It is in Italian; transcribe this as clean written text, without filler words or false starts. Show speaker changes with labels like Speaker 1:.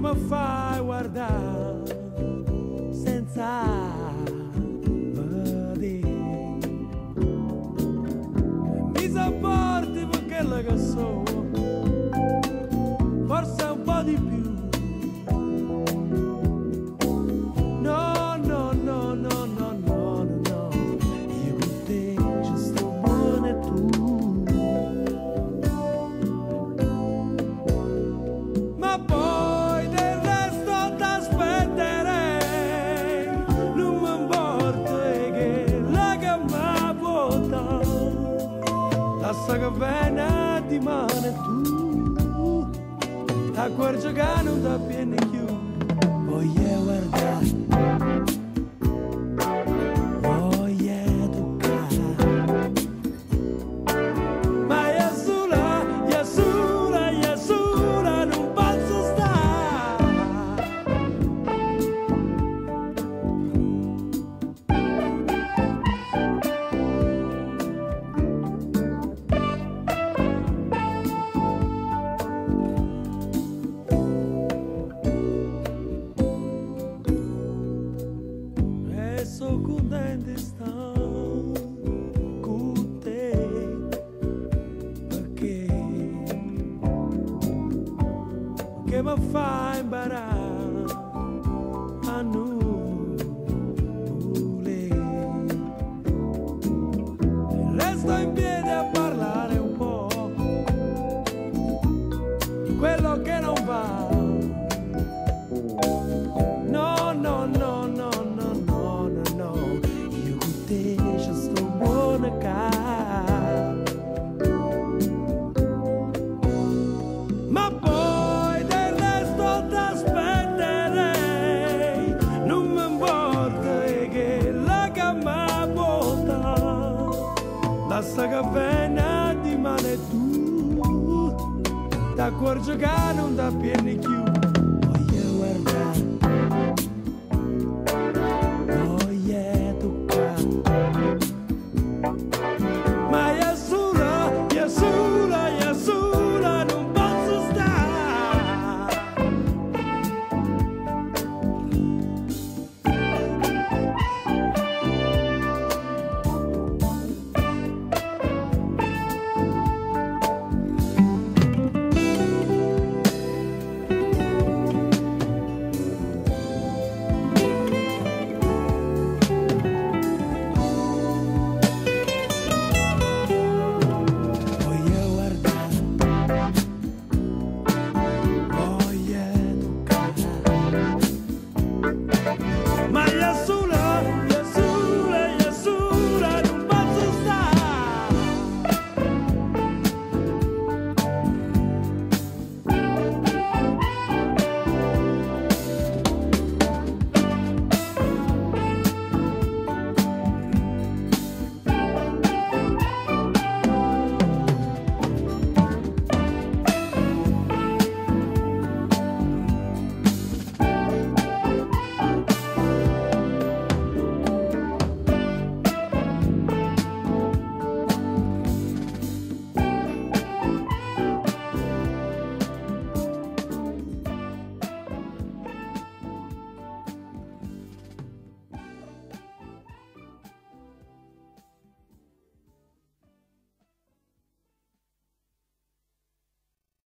Speaker 1: mi fai guardare senza vedere. Mi sopporti per quello che sono, forse un po' di più. No, no, no, no, no, no, no, io con te ci sto buono e tu. Ma poi del resto t'aspetterei, non mi importa che la gamma vuota, lascia che viene di mano e tu, accorgi che non ti viene più, voglio guardare, voglio toccare, ma io sola, non posso stare. E so contento di stare con te, perché mi fa imparare a non voler. Resto in piedi a parlare un po' di quello che non va. No, no, no, no, no, no, no, no, io con te ci sto buona cara. Ma poi del resto t'aspetterei, non mi importa che la gamma vuota, lascia che venga di mano e tu, t'accorgi che non ti viene più.